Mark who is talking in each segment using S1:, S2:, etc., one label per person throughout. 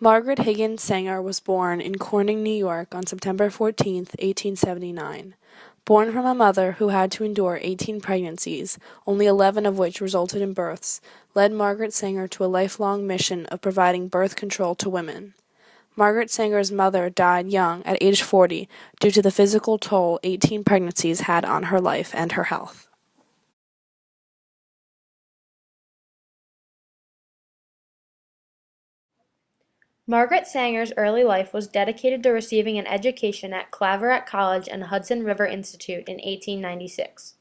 S1: Margaret Higgins Sanger was born in Corning, New York on September 14, 1879. Born from a mother who had to endure 18 pregnancies, only 11 of which resulted in births, led Margaret Sanger to a lifelong mission of providing birth control to women. Margaret Sanger's mother died young at age 40 due to the physical toll 18 pregnancies had on her life and her health.
S2: Margaret Sanger's early life was dedicated to receiving an education at Claveret College and Hudson River Institute in 1896.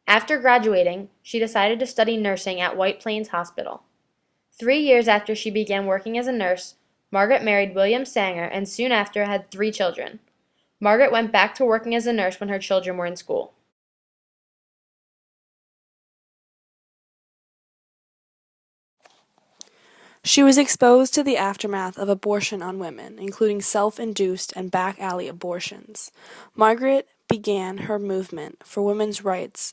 S2: After graduating, she decided to study nursing at White Plains Hospital. 3 years after she began working as a nurse, Margaret married William Sanger and soon after had 3 children. Margaret went back to working as a nurse when her children were in school.
S1: She was exposed to the aftermath of abortion on women, including self-induced and back-alley abortions. Margaret began her movement for women's rights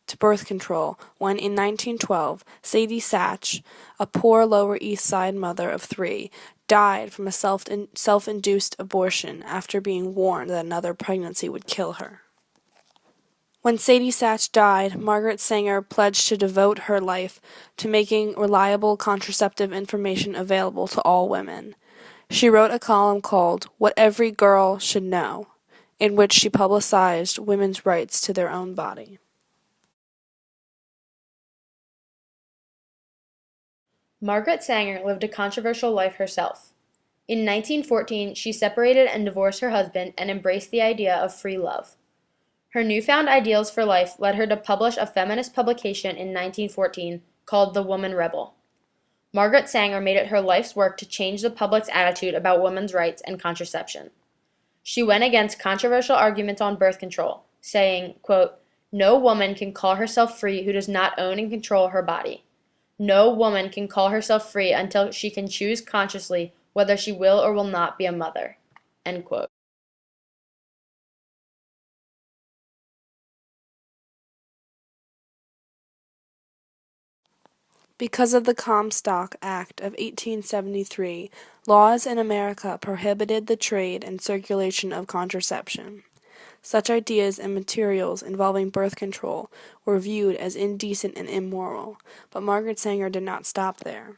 S1: to birth control when, in 1912, Sadie Satch, a poor Lower East Side mother of 3, died from a self-induced abortion after being warned that another pregnancy would kill her. When Sadie Satch died, Margaret Sanger pledged to devote her life to making reliable contraceptive information available to all women. She wrote a column called "What Every Girl Should Know," in which she publicized women's rights to their own body.
S2: Margaret Sanger lived a controversial life herself. In 1914, she separated and divorced her husband and embraced the idea of free love. Her newfound ideals for life led her to publish a feminist publication in 1914 called The Woman Rebel. Margaret Sanger made it her life's work to change the public's attitude about women's rights and contraception. She went against controversial arguments on birth control, saying, quote, "No woman can call herself free who does not own and control her body. No woman can call herself free until she can choose consciously whether she will or will not be a mother." End quote.
S1: Because of the Comstock Act of 1873, laws in America prohibited the trade and circulation of contraception. Such ideas and materials involving birth control were viewed as indecent and immoral, but Margaret Sanger did not stop there.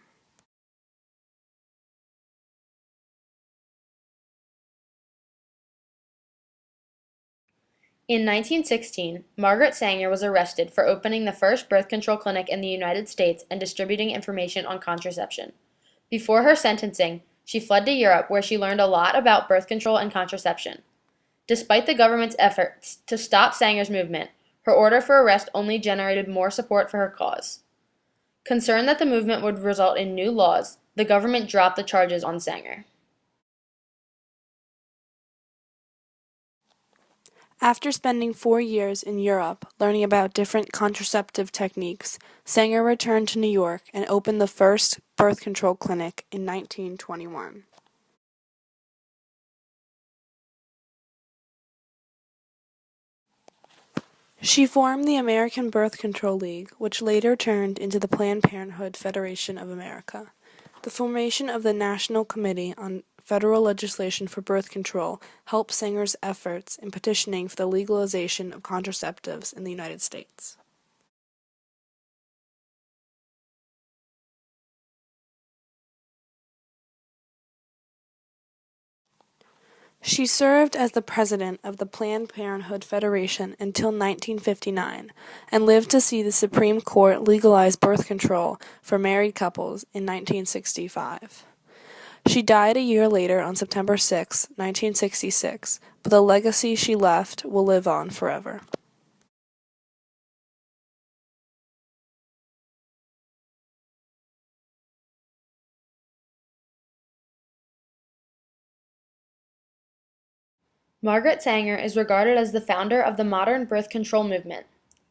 S2: In 1916, Margaret Sanger was arrested for opening the first birth control clinic in the United States and distributing information on contraception. Before her sentencing, she fled to Europe where she learned a lot about birth control and contraception. Despite the government's efforts to stop Sanger's movement, her order for arrest only generated more support for her cause. Concerned that the movement would result in new laws, the government dropped the charges on Sanger.
S1: After spending 4 years in Europe learning about different contraceptive techniques, Sanger returned to New York and opened the first birth control clinic in 1921. She formed the American Birth Control League, which later turned into the Planned Parenthood Federation of America. The formation of the National Committee on Federal Legislation for Birth Control helped Sanger's efforts in petitioning for the legalization of contraceptives in the United States. She served as the president of the Planned Parenthood Federation until 1959 and lived to see the Supreme Court legalize birth control for married couples in 1965. She died a year later on September 6, 1966, but the legacy she left will live on forever.
S2: Margaret Sanger is regarded as the founder of the modern birth control movement.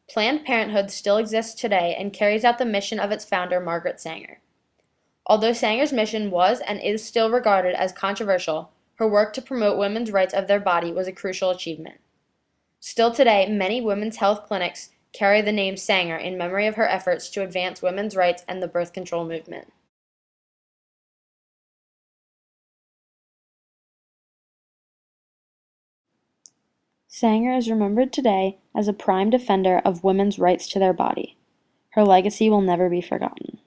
S2: Planned Parenthood still exists today and carries out the mission of its founder, Margaret Sanger. Although Sanger's mission was and is still regarded as controversial, her work to promote women's rights of their body was a crucial achievement. Still today, many women's health clinics carry the name Sanger in memory of her efforts to advance women's rights and the birth control movement. Sanger is remembered today as a prime defender of women's rights to their body. Her legacy will never be forgotten.